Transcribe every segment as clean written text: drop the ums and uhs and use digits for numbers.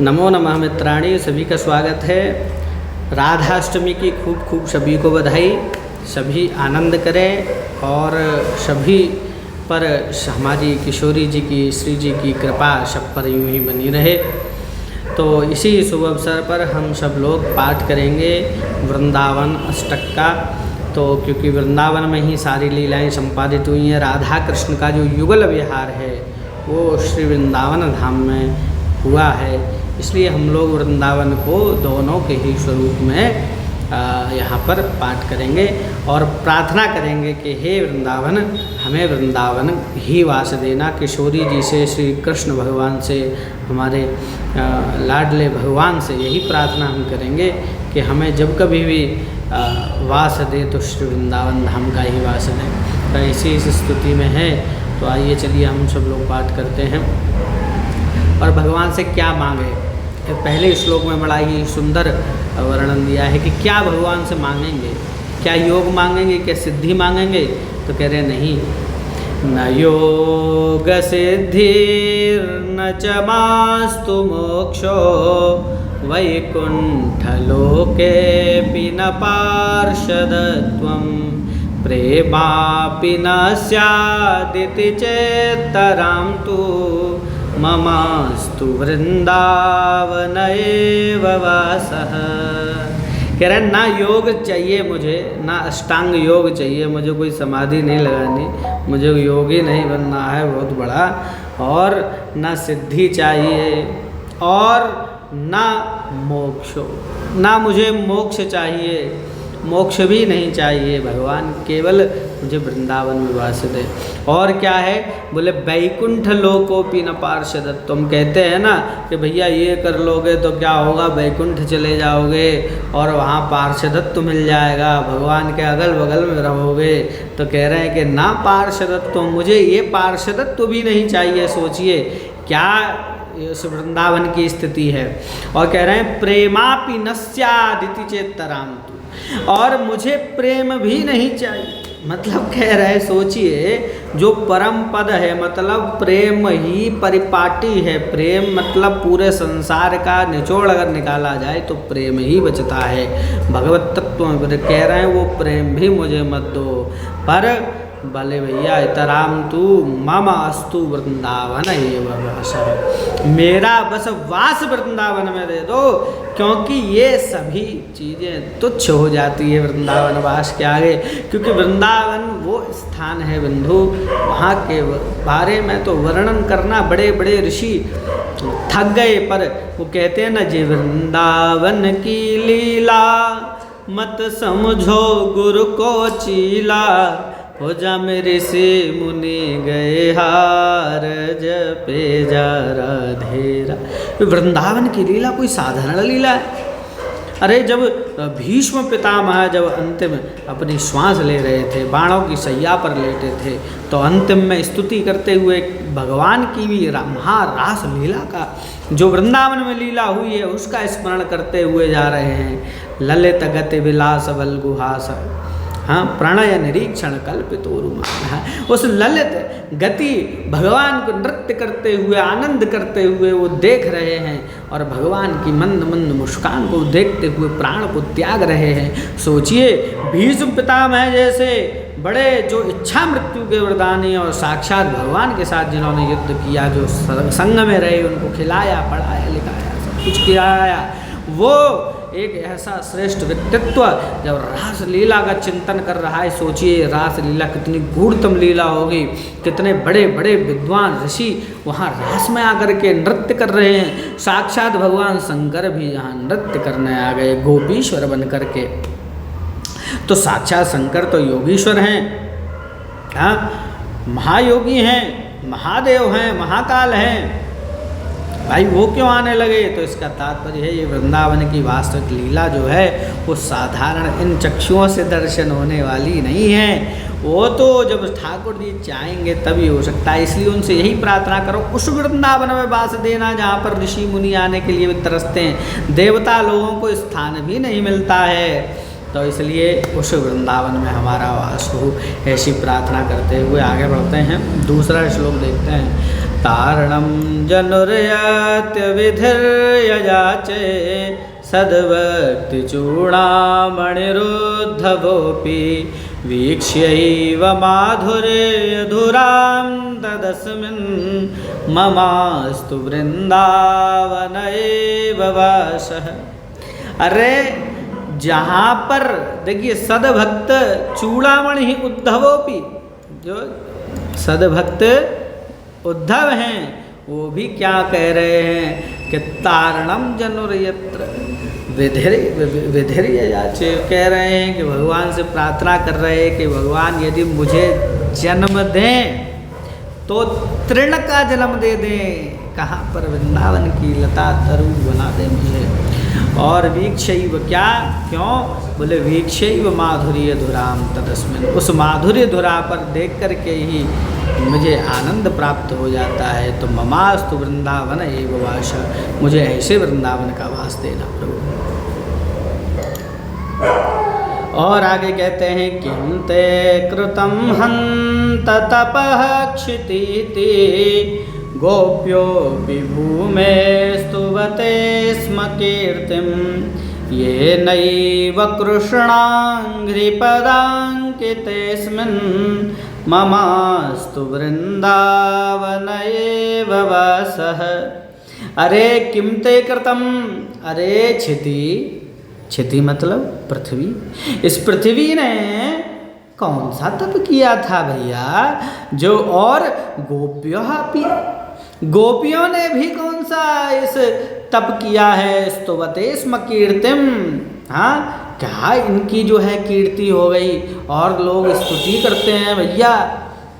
नमो नमः मित्राणी, सभी का स्वागत है। राधाष्टमी की खूब खूब सभी को बधाई। सभी आनंद करें और सभी पर हमारी किशोरी जी की, श्री जी की कृपा सब पर यूँ ही बनी रहे। तो इसी शुभ अवसर पर हम सब लोग पाठ करेंगे वृंदावन अष्टक का। तो क्योंकि वृंदावन में ही सारी लीलाएं संपादित हुई हैं, राधा कृष्ण का जो युगल विहार है वो श्री वृंदावन धाम में हुआ है, इसलिए हम लोग वृंदावन को दोनों के ही स्वरूप में यहाँ पर पाठ करेंगे और प्रार्थना करेंगे कि हे वृंदावन, हमें वृंदावन ही वास देना। किशोरी जी से, श्री कृष्ण भगवान से, हमारे लाडले भगवान से यही प्रार्थना हम करेंगे कि हमें जब कभी भी वास दे तो श्री वृंदावन धाम का ही वास दे। तो इसी इस स्तुति में है। तो आइए चलिए हम सब लोग पाठ करते हैं और भगवान से क्या मांगे। पहले श्लोक में बड़ा ही सुंदर वर्णन दिया है कि क्या भगवान से मांगेंगे, क्या योग मांगेंगे, क्या सिद्धि मांगेंगे। तो कह रहे नहीं, न योग सिद्धिर न च मास्तु मोक्षो वैकुंठ लोके न पार्षदत्वं प्रेमापि न स्यादिति चेत्तरां तु ममास्तु वृंदावन एव वासः। कह रहे ना योग चाहिए मुझे, ना अष्टांग योग चाहिए मुझे, कोई समाधि नहीं लगानी, मुझे योगी नहीं बनना है बहुत बड़ा, और ना सिद्धि चाहिए और ना मोक्ष, ना मुझे मोक्ष चाहिए, मोक्ष भी नहीं चाहिए भगवान, केवल मुझे वृंदावन में वास दे। और क्या है, बोले वैकुंठ लोकोपि न पार्षदत्व। तुम कहते हैं ना कि भैया ये कर लोगे तो क्या होगा, वैकुंठ चले जाओगे और वहाँ पार्षदत्व मिल जाएगा, भगवान के अगल बगल में रहोगे। तो कह रहे हैं कि ना पार्षदत्व, मुझे ये पार्षदत्व भी नहीं चाहिए। सोचिए क्या इस वृंदावन की स्थिति है। और कह रहे हैं प्रेमापि न स्यादिति चेत्तरां तु, और मुझे प्रेम भी नहीं चाहिए। मतलब कह रहे, सोचिए जो परम पद है, मतलब प्रेम ही परिपाटी है। प्रेम मतलब पूरे संसार का निचोड़ अगर निकाला जाए तो प्रेम ही बचता है भगवत तत्व में। कह रहे हैं वो प्रेम भी मुझे मत दो, पर भले भैया इतराम तू मम अस्तु वृंदावन एव वासः, मेरा बस वास वृंदावन में दे दो, क्योंकि ये सभी चीज़ें तुच्छ हो जाती है वृंदावन वास के आगे। क्योंकि वृंदावन वो स्थान है बंधु, वहाँ के बारे में तो वर्णन करना बड़े बड़े ऋषि थक गए, पर वो कहते हैं ना, जे वृंदावन की लीला मत समझो गुरु को चीला, हो जा मेरे से मुनि गए हार जपे जा राधेरा। वृंदावन की लीला कोई साधारण लीला है। अरे जब भीष्म पितामह जब अंतिम अपनी श्वास ले रहे थे, बाणों की सैया पर लेटे थे, तो अंतिम में स्तुति करते हुए भगवान की भी महारास लीला का जो वृंदावन में लीला हुई है उसका स्मरण करते हुए जा रहे हैं। ललित गति विलास बल गुहास, हाँ, प्रणय निरीक्षण कल्पितोरुमान। उस ललित गति भगवान को नृत्य करते हुए, आनंद करते हुए वो देख रहे हैं और भगवान की मंद मंद मुस्कान को देखते हुए प्राण को त्याग रहे हैं। सोचिए भीष्म पितामह जैसे बड़े जो इच्छा मृत्यु के वरदानी और साक्षात भगवान के साथ जिन्होंने युद्ध किया, जो संग में रहे, उनको खिलाया पढ़ाया लिखाया सब कुछ किया, वो एक ऐसा श्रेष्ठ व्यक्तित्व जब रास लीला का चिंतन कर रहा है। सोचिए रास लीला कितनी गूढ़तम लीला होगी, कितने बड़े बड़े विद्वान ऋषि वहाँ रास में आकर के नृत्य कर रहे हैं। साक्षात भगवान शंकर भी यहाँ नृत्य करने आ गए गोपीश्वर बन करके। तो साक्षात शंकर तो योगीश्वर हैं, हाँ, महायोगी हैं, महादेव हैं, महाकाल हैं। भाई वो क्यों आने लगे? तो इसका तात्पर्य है ये वृंदावन की वास्तविक लीला जो है वो साधारण इन चक्षुओं से दर्शन होने वाली नहीं है। वो तो जब ठाकुर जी चाहेंगे तभी हो सकता है। इसलिए उनसे यही प्रार्थना करो, उस वृंदावन में वास देना जहाँ पर ऋषि मुनि आने के लिए भी तरसते हैं, देवता लोगों को स्थान भी नहीं मिलता है। तो इसलिए उस वृंदावन में हमारा वास हो, ऐसी प्रार्थना करते हुए आगे बढ़ते हैं। दूसरा श्लोक देखते हैं। तारणं जनुर्यत्यविधिर्ययाचे सद्भक्तिचूडामणिरुद्धवोऽपि वीक्ष्यैव माधुर्यधुरां तदस्मिन् ममास्तु वृंदावन एव वासः। अरे जहाँ पर देखिए सदभक्त चूड़ामणि ही उद्धवोपि, जो सदभक्त उद्धव हैं वो भी क्या कह रहे हैं कि तारणम जनुर्यत्र विधिर्ययाचे, कह रहे हैं कि भगवान से प्रार्थना कर रहे हैं कि भगवान यदि मुझे जन्म दें तो तृण का जन्म दे दें, कहाँ पर वृंदावन की लता तरु बना दे मुझे। और वीक्षैव क्या, क्यों बोले वीक्षैव माधुर्य धुराम तदस्मिन्, उस माधुर्य धुरा पर देख करके ही मुझे आनंद प्राप्त हो जाता है। तो ममास्तु वृंदावन एव वास, मुझे ऐसे वृंदावन का वास देना प्रभु। और आगे कहते हैं किं ते कृतं हन्त तपः क्षितीति गोप्यो विभूमे स्तुवते स्म कीर्तिं ये नैव कृष्णाङ्घ्रिपदाङ्कितेऽस्मिन् ममास्तु वृंदावन एव वासः। अरे किं ते कृतं, अरे क्षिति, क्षिति मतलब पृथ्वी, इस पृथ्वी ने कौन सा तप किया था भैया, जो और गोपियों ने भी कौन सा इस तप किया है। स्तुवते स्म कीर्तिम, हाँ क्या इनकी जो है कीर्ति हो गई और लोग स्तुति करते हैं भैया।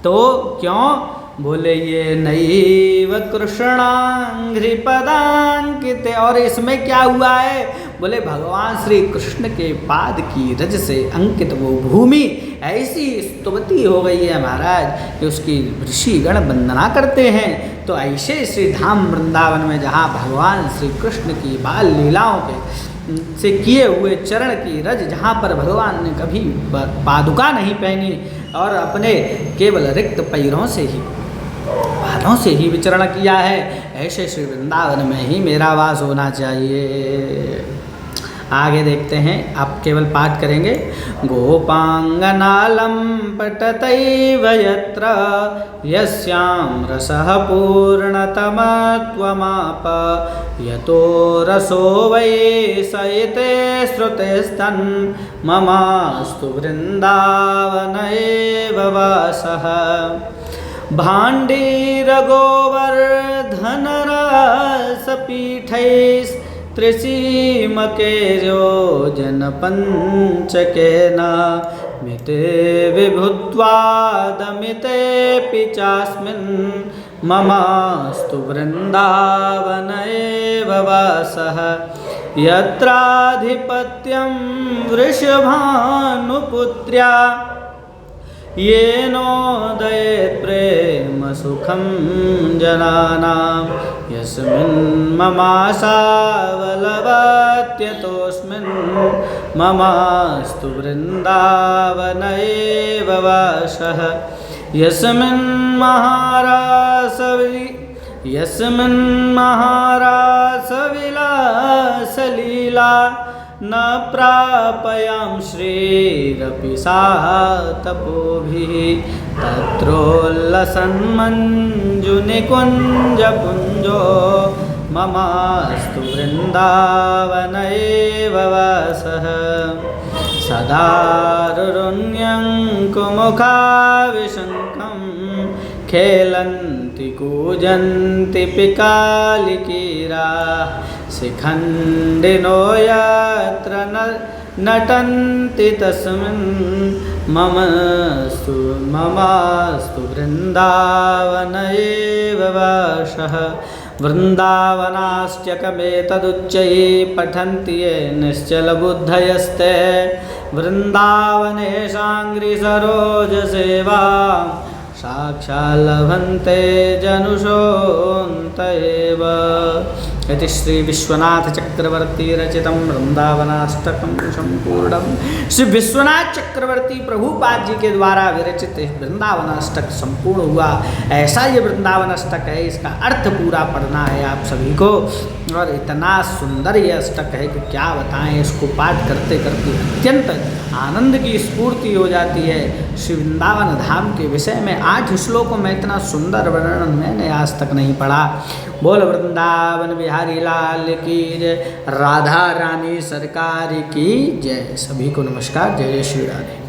तो क्यों बोले ये नैव कृष्णाङ्घ्रिपदाङ्किते, और इसमें क्या हुआ है बोले भगवान श्री कृष्ण के पाद की रज से अंकित वो भूमि ऐसी स्तुति हो गई है महाराज कि उसकी ऋषिगण वंदना करते हैं। तो ऐसे श्री धाम वृंदावन में जहाँ भगवान श्री कृष्ण की बाल लीलाओं के से किए हुए चरण की रज, जहाँ पर भगवान ने कभी पादुका नहीं पहनी और अपने केवल रिक्त पैरों से ही पादों से ही विचरण किया है, ऐसे श्री वृंदावन में ही मेरा वास होना चाहिए। आगे देखते हैं, आप केवल पाठ करेंगे। गोपांगनालं पटतैव यत्र यस्यां रसः पूर्णतमत्वमाप यतो रसो वै सयते श्रुतेस्तन् ममास्तु वृंदावन एव वासः। भाण्डीरगोवर्धनरसपीठैस् त्रिसीमकेजो जनपञ्चकेन मिते विभुत्वादमितेऽपि चास्मिन् ममास्तु वृंदावन एव वासः। यत्राधिपत्यं वृषभानुपुत्र्या येनोदयेत् प्रेम सुखं जनानां यस्मिन् ममासावलवत्यतोऽस्मिन् ममास्तु वृंदावन एव वासः। यस्मिन् महारासविलासलीला न प्रापयां श्रीरपि सा तपोभिः तत्रोल्लसन्मञ्जुनिकुञ्जपुञ्जो ममास्तु वृंदावन एव वासः। सदारुरुण्यं कुमुखाविशङ्कं खेलन्ति कूजन्ति पिकालिकीराः शिखण्डिनो यत्र नटन्ति तस्मिन् ममास्तु वृंदावन एव वासः। वृन्दावनास्त्यकमेतदुच्चैः पठन्ति ये निश्चलबुद्धयस्ते वृन्दावने साङ्घ्रिसरोजसेवा साक्षाल् लभन्ते जनुषोऽन्त एव। इति श्री विश्वनाथ चक्रवर्ती रचितम वृंदावनाष्टकम संपूर्णम। श्री विश्वनाथ चक्रवर्ती प्रभुपाद जी के द्वारा विरचित वृंदावन अष्टक संपूर्ण हुआ। ऐसा ये वृंदावन अष्टक है, इसका अर्थ पूरा पढ़ना है आप सभी को, और इतना सुंदर ये अष्टक है कि क्या बताएं। इसको पाठ करते करते अत्यंत आनंद की स्फूर्ति हो जाती है। श्री वृंदावन धाम के विषय में 8 श्लोकों में इतना सुंदर वर्णन मैंने आज तक नहीं पढ़ा। बोल वृंदावन बिहारी लाल की जय, राधा रानी सरकार की जय। सभी को नमस्कार, जय जय श्री राधे।